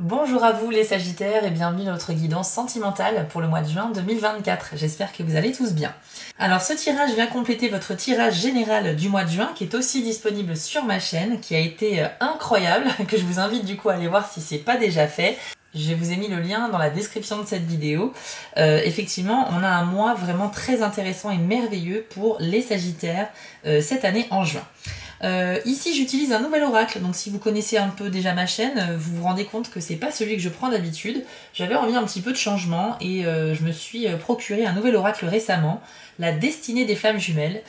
Bonjour à vous les Sagittaires et bienvenue dans notre guidance sentimentale pour le mois de juin 2024. J'espère que vous allez tous bien. Alors ce tirage vient compléter votre tirage général du mois de juin qui est aussi disponible sur ma chaîne, qui a été incroyable, que je vous invite du coup à aller voir si c'est pas déjà fait. Je vous ai mis le lien dans la description de cette vidéo. Effectivement, on a un mois vraiment très intéressant et merveilleux pour les Sagittaires cette année en juin. Ici j'utilise un nouvel oracle, donc si vous connaissez un peu déjà ma chaîne, vous vous rendez compte que c'est pas celui que je prends d'habitude. J'avais envie un petit peu de changement et je me suis procuré un nouvel oracle récemment, la destinée des flammes jumelles,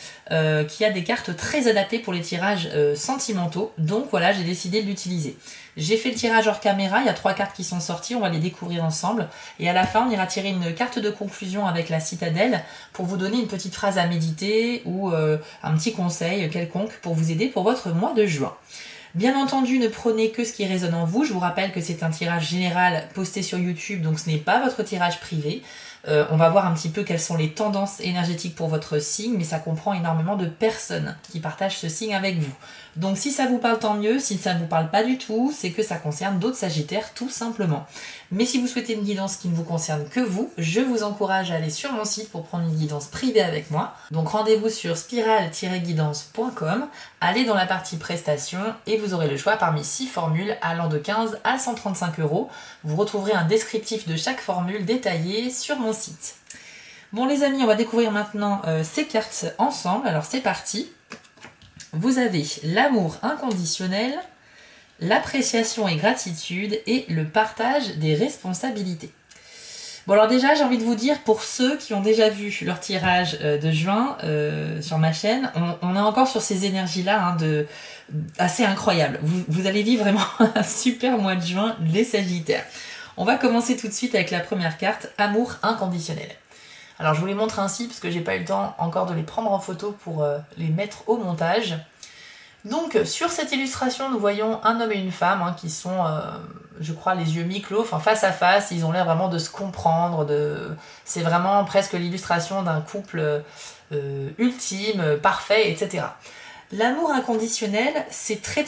qui a des cartes très adaptées pour les tirages sentimentaux, donc voilà, j'ai décidé de l'utiliser. J'ai fait le tirage hors caméra, il y a 3 cartes qui sont sorties, on va les découvrir ensemble. Et à la fin, on ira tirer une carte de conclusion avec la citadelle pour vous donner une petite phrase à méditer ou un petit conseil quelconque pour vous aider pour votre mois de juin. Bien entendu, ne prenez que ce qui résonne en vous. Je vous rappelle que c'est un tirage général posté sur YouTube, donc ce n'est pas votre tirage privé. On va voir un petit peu quelles sont les tendances énergétiques pour votre signe, mais ça comprend énormément de personnes qui partagent ce signe avec vous. Donc si ça vous parle, tant mieux. Si ça ne vous parle pas du tout, c'est que ça concerne d'autres Sagittaires tout simplement. Mais si vous souhaitez une guidance qui ne vous concerne que vous, je vous encourage à aller sur mon site pour prendre une guidance privée avec moi. Donc rendez-vous sur spiral-guidance.com, allez dans la partie prestations et vous aurez le choix parmi 6 formules allant de 15 à 135 €. Vous retrouverez un descriptif de chaque formule détaillé sur mon site. Bon les amis, on va découvrir maintenant ces cartes ensemble. Alors c'est parti. Vous avez l'amour inconditionnel, l'appréciation et gratitude et le partage des responsabilités. Bon alors déjà j'ai envie de vous dire, pour ceux qui ont déjà vu leur tirage de juin sur ma chaîne, on est encore sur ces énergies là assez incroyables. Vous allez vivre vraiment un super mois de juin les Sagittaires. On va commencer tout de suite avec la première carte, amour inconditionnel. Alors je vous les montre ainsi parce que j'ai pas eu le temps encore de les prendre en photo pour les mettre au montage. Donc sur cette illustration nous voyons un homme et une femme qui sont, je crois, les yeux mi-clos, enfin face à face. Ils ont l'air vraiment de se comprendre, c'est vraiment presque l'illustration d'un couple ultime, parfait, etc. L'amour inconditionnel, c'est très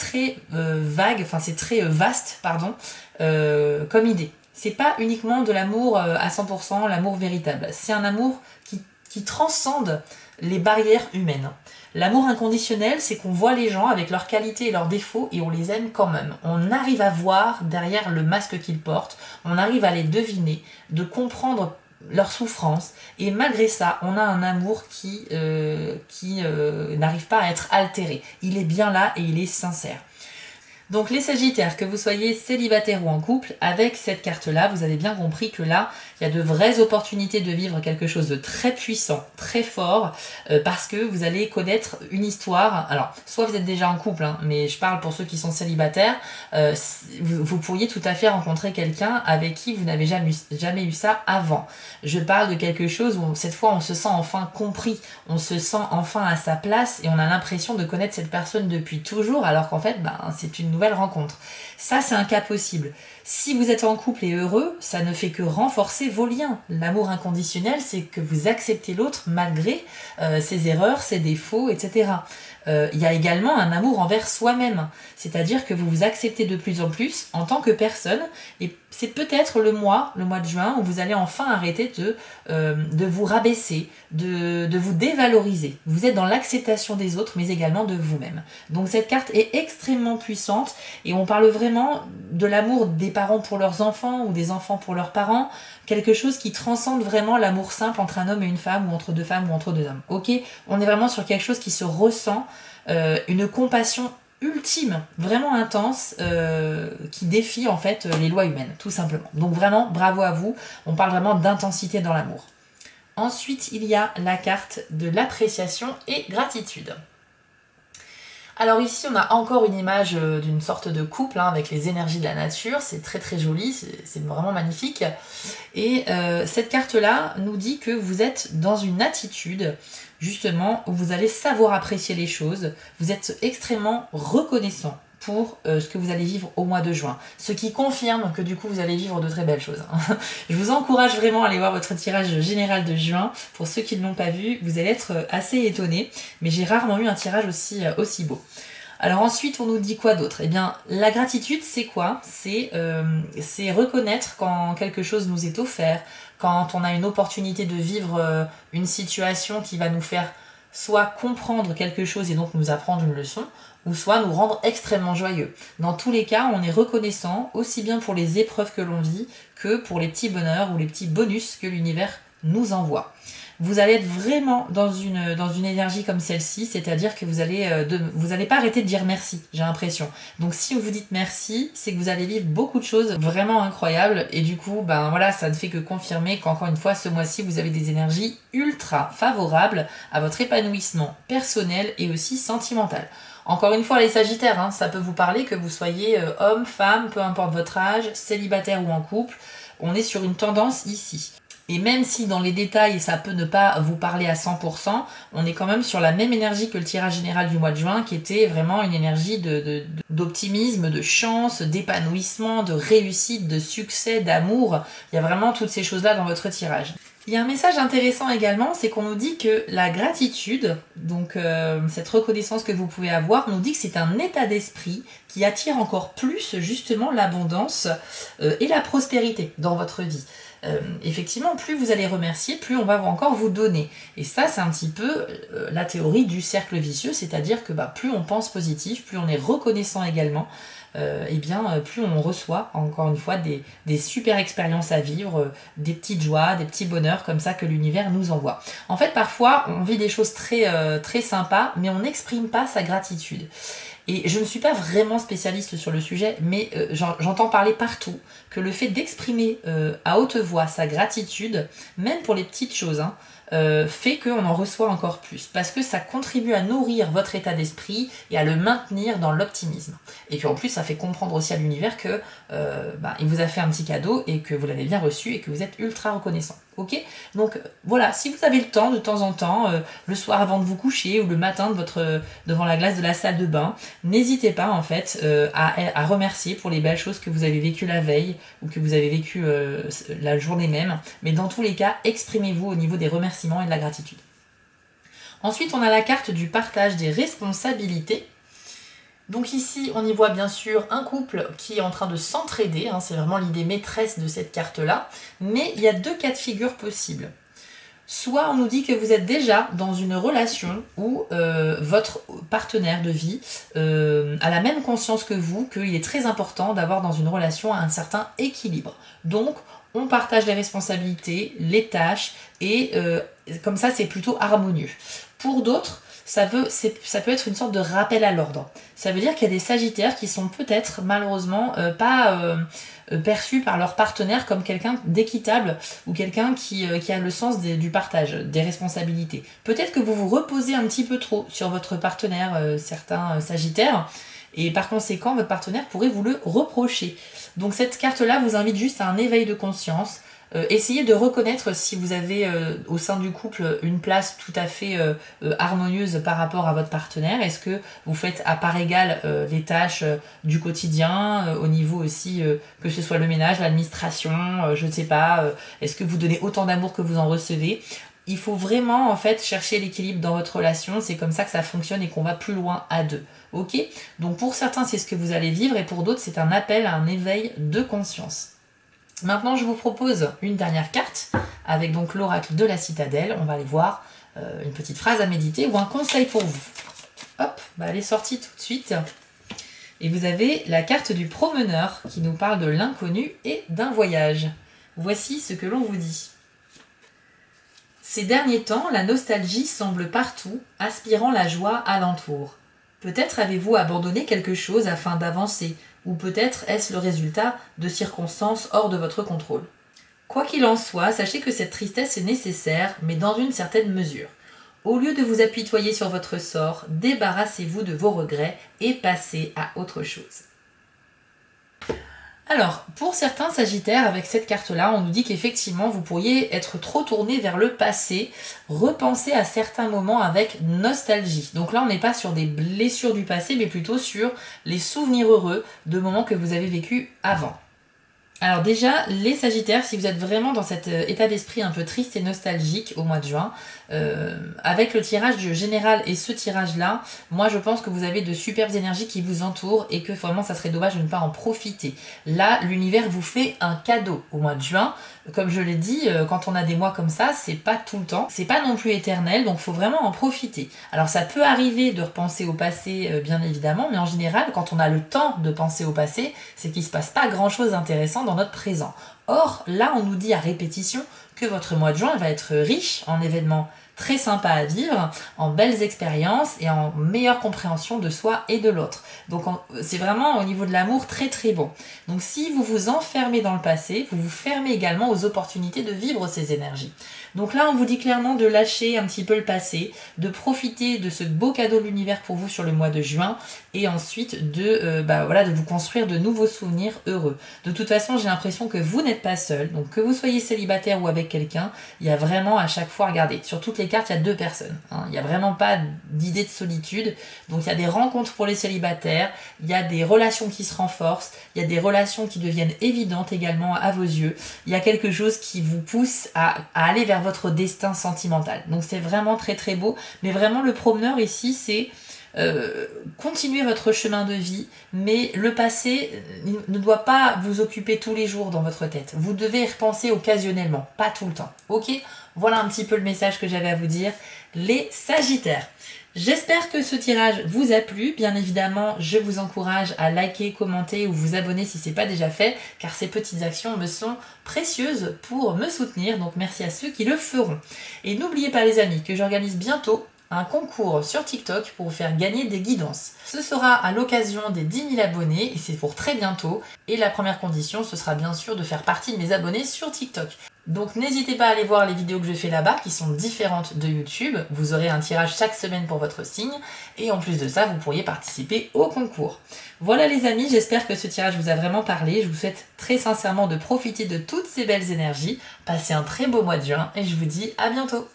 vague, enfin c'est très vaste, pardon, comme idée. C'est pas uniquement de l'amour à 100%, l'amour véritable. C'est un amour qui transcende les barrières humaines. L'amour inconditionnel, c'est qu'on voit les gens avec leurs qualités et leurs défauts et on les aime quand même. On arrive à voir derrière le masque qu'ils portent, on arrive à les deviner, de comprendre leur souffrance, et malgré ça, on a un amour qui n'arrive pas à être altéré. Il est bien là et il est sincère. Donc les Sagittaires, que vous soyez célibataire ou en couple, avec cette carte-là, vous avez bien compris que là, il y a de vraies opportunités de vivre quelque chose de très puissant, très fort, parce que vous allez connaître une histoire. Alors, soit vous êtes déjà en couple, mais je parle pour ceux qui sont célibataires, vous pourriez tout à fait rencontrer quelqu'un avec qui vous n'avez jamais eu ça avant. Je parle de quelque chose où cette fois on se sent enfin compris, on se sent enfin à sa place et on a l'impression de connaître cette personne depuis toujours, alors qu'en fait, c'est une nouvelle rencontre. Ça, c'est un cas possible. Si vous êtes en couple et heureux, ça ne fait que renforcer vos liens. L'amour inconditionnel, c'est que vous acceptez l'autre malgré ses erreurs, ses défauts, etc. Il y a également un amour envers soi-même, c'est-à-dire que vous vous acceptez de plus en plus en tant que personne, et c'est peut-être le mois de juin où vous allez enfin arrêter de vous rabaisser, de vous dévaloriser. Vous êtes dans l'acceptation des autres, mais également de vous-même. Donc cette carte est extrêmement puissante, et on parle vraiment de l'amour des parents pour leurs enfants, ou des enfants pour leurs parents, quelque chose qui transcende vraiment l'amour simple entre un homme et une femme, ou entre deux femmes, ou entre deux hommes. Ok, on est vraiment sur quelque chose qui se ressent, une compassion ultime, vraiment intense, qui défie en fait les lois humaines, tout simplement. Donc vraiment, bravo à vous, on parle vraiment d'intensité dans l'amour. Ensuite, il y a la carte de l'appréciation et gratitude. Alors ici, on a encore une image d'une sorte de couple avec les énergies de la nature. C'est très joli, c'est vraiment magnifique. Et cette carte-là nous dit que vous êtes dans une attitude, justement, où vous allez savoir apprécier les choses. Vous êtes extrêmement reconnaissant pour ce que vous allez vivre au mois de juin. Ce qui confirme que du coup vous allez vivre de très belles choses. Je vous encourage vraiment à aller voir votre tirage général de juin. Pour ceux qui ne l'ont pas vu, vous allez être assez étonnés. Mais j'ai rarement eu un tirage aussi beau. Alors ensuite, on nous dit quoi d'autre? Eh bien, la gratitude, c'est quoi? C'est reconnaître quand quelque chose nous est offert, quand on a une opportunité de vivre une situation qui va nous faire soit comprendre quelque chose et donc nous apprendre une leçon, ou soit nous rendre extrêmement joyeux. Dans tous les cas, on est reconnaissant aussi bien pour les épreuves que l'on vit que pour les petits bonheurs ou les petits bonus que l'univers nous envoie. Vous allez être vraiment dans une énergie comme celle-ci, c'est-à-dire que vous allez pas arrêter de dire merci, j'ai l'impression. Donc si vous dites merci, c'est que vous allez vivre beaucoup de choses vraiment incroyables et du coup, ben voilà, ça ne fait que confirmer qu'encore une fois, ce mois-ci, vous avez des énergies ultra favorables à votre épanouissement personnel et aussi sentimental. Encore une fois, les Sagittaires, hein, ça peut vous parler que vous soyez homme, femme, peu importe votre âge, célibataire ou en couple, on est sur une tendance ici. Et même si dans les détails ça peut ne pas vous parler à 100%, on est quand même sur la même énergie que le tirage général du mois de juin, qui était vraiment une énergie d'optimisme, de chance, d'épanouissement, de réussite, de succès, d'amour. Il y a vraiment toutes ces choses-là dans votre tirage. Il y a un message intéressant également, c'est qu'on nous dit que la gratitude, donc cette reconnaissance que vous pouvez avoir, nous dit que c'est un état d'esprit qui attire encore plus justement l'abondance et la prospérité dans votre vie. Effectivement, plus vous allez remercier, plus on va encore vous donner. Et ça, c'est un petit peu la théorie du cercle vicieux, c'est-à-dire que plus on pense positif, plus on est reconnaissant également, et bien plus on reçoit, encore une fois, des super expériences à vivre, des petites joies, des petits bonheurs comme ça que l'univers nous envoie. En fait, parfois, on vit des choses très sympas, mais on n'exprime pas sa gratitude. Et je ne suis pas vraiment spécialiste sur le sujet, mais j'entends parler partout que le fait d'exprimer à haute voix sa gratitude, même pour les petites choses, fait qu'on en reçoit encore plus. Parce que ça contribue à nourrir votre état d'esprit et à le maintenir dans l'optimisme. Et puis en plus, ça fait comprendre aussi à l'univers que il vous a fait un petit cadeau et que vous l'avez bien reçu et que vous êtes ultra reconnaissant. Ok? Donc voilà, si vous avez le temps de temps en temps, le soir avant de vous coucher ou le matin devant la glace de la salle de bain, n'hésitez pas en fait à remercier pour les belles choses que vous avez vécues la veille ou que vous avez vécues la journée même. Mais dans tous les cas, exprimez-vous au niveau des remerciements et de la gratitude. Ensuite, on a la carte du partage des responsabilités. Donc ici, on y voit bien sûr un couple qui est en train de s'entraider, c'est vraiment l'idée maîtresse de cette carte-là, mais il y a deux cas de figure possibles. Soit on nous dit que vous êtes déjà dans une relation où votre partenaire de vie a la même conscience que vous, qu'il est très important d'avoir dans une relation un certain équilibre. Donc, on partage les responsabilités, les tâches, et comme ça, c'est plutôt harmonieux. Pour d'autres, ça peut être une sorte de rappel à l'ordre. Ça veut dire qu'il y a des Sagittaires qui sont peut-être malheureusement pas perçus par leur partenaire comme quelqu'un d'équitable ou quelqu'un qui a le sens du partage, des responsabilités. Peut-être que vous vous reposez un petit peu trop sur votre partenaire, certains Sagittaires, et par conséquent, votre partenaire pourrait vous le reprocher. Donc cette carte-là vous invite juste à un éveil de conscience. Essayez de reconnaître si vous avez au sein du couple une place tout à fait harmonieuse par rapport à votre partenaire. Est-ce que vous faites à part égale les tâches du quotidien, au niveau aussi que ce soit le ménage, l'administration, je ne sais pas, est-ce que vous donnez autant d'amour que vous en recevez? Il faut vraiment en fait chercher l'équilibre dans votre relation, c'est comme ça que ça fonctionne et qu'on va plus loin à deux. Ok? Donc pour certains c'est ce que vous allez vivre et pour d'autres c'est un appel à un éveil de conscience. Maintenant, je vous propose une dernière carte avec donc l'oracle de la citadelle. On va aller voir une petite phrase à méditer ou un conseil pour vous. Hop, elle est sortie tout de suite. Et vous avez la carte du promeneur qui nous parle de l'inconnu et d'un voyage. Voici ce que l'on vous dit. Ces derniers temps, la nostalgie semble partout, aspirant la joie alentour. Peut-être avez-vous abandonné quelque chose afin d'avancer, ou peut-être est-ce le résultat de circonstances hors de votre contrôle. Quoi qu'il en soit, sachez que cette tristesse est nécessaire, mais dans une certaine mesure. Au lieu de vous apitoyer sur votre sort, débarrassez-vous de vos regrets et passez à autre chose. Alors, pour certains Sagittaires, avec cette carte-là, on nous dit qu'effectivement, vous pourriez être trop tourné vers le passé, repenser à certains moments avec nostalgie. Donc là, on n'est pas sur des blessures du passé, mais plutôt sur les souvenirs heureux de moments que vous avez vécus avant. Alors déjà, les Sagittaires, si vous êtes vraiment dans cet état d'esprit un peu triste et nostalgique au mois de juin, avec le tirage du général et ce tirage-là, moi je pense que vous avez de superbes énergies qui vous entourent et que vraiment ça serait dommage de ne pas en profiter. Là, l'univers vous fait un cadeau au mois de juin. Comme je l'ai dit, quand on a des mois comme ça, c'est pas tout le temps, c'est pas non plus éternel, donc faut vraiment en profiter. Alors ça peut arriver de repenser au passé, bien évidemment, mais en général, quand on a le temps de penser au passé, c'est qu'il se passe pas grand-chose d'intéressant dans notre présent. Or, là, on nous dit à répétition que votre mois de juin va être riche en événements très sympas à vivre, en belles expériences et en meilleure compréhension de soi et de l'autre. Donc c'est vraiment au niveau de l'amour très très bon. Donc si vous vous enfermez dans le passé, vous vous fermez également aux opportunités de vivre ces énergies. Donc là on vous dit clairement de lâcher un petit peu le passé, de profiter de ce beau cadeau de l'univers pour vous sur le mois de juin et ensuite de vous construire de nouveaux souvenirs heureux. De toute façon j'ai l'impression que vous n'êtes pas seul, donc que vous soyez célibataire ou avec quelqu'un, il y a vraiment à chaque fois, regardez, sur toutes les cartes il y a 2 personnes, hein. Il n'y a vraiment pas d'idée de solitude, donc il y a des rencontres pour les célibataires, il y a des relations qui se renforcent, il y a des relations qui deviennent évidentes également à vos yeux, il y a quelque chose qui vous pousse à aller vers votre destin sentimental. Donc c'est vraiment très très beau, mais vraiment le promeneur ici c'est continuez votre chemin de vie, mais le passé ne doit pas vous occuper tous les jours dans votre tête. Vous devez y repenser occasionnellement, pas tout le temps. Ok ? Voilà un petit peu le message que j'avais à vous dire, les Sagittaires. J'espère que ce tirage vous a plu. Bien évidemment, je vous encourage à liker, commenter ou vous abonner si ce n'est pas déjà fait, car ces petites actions me sont précieuses pour me soutenir, donc merci à ceux qui le feront. Et n'oubliez pas les amis que j'organise bientôt un concours sur TikTok pour vous faire gagner des guidances. Ce sera à l'occasion des 10 000 abonnés et c'est pour très bientôt. Et la première condition, ce sera bien sûr de faire partie de mes abonnés sur TikTok. Donc n'hésitez pas à aller voir les vidéos que je fais là-bas qui sont différentes de YouTube. Vous aurez un tirage chaque semaine pour votre signe et en plus de ça, vous pourriez participer au concours. Voilà les amis, j'espère que ce tirage vous a vraiment parlé. Je vous souhaite très sincèrement de profiter de toutes ces belles énergies. Passez un très beau mois de juin et je vous dis à bientôt.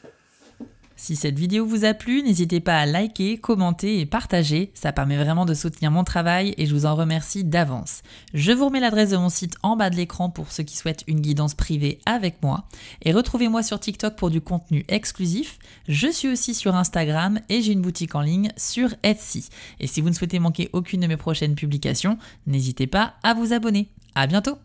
Si cette vidéo vous a plu, n'hésitez pas à liker, commenter et partager. Ça permet vraiment de soutenir mon travail et je vous en remercie d'avance. Je vous remets l'adresse de mon site en bas de l'écran pour ceux qui souhaitent une guidance privée avec moi. Et retrouvez-moi sur TikTok pour du contenu exclusif. Je suis aussi sur Instagram et j'ai une boutique en ligne sur Etsy. Et si vous ne souhaitez manquer aucune de mes prochaines publications, n'hésitez pas à vous abonner. À bientôt!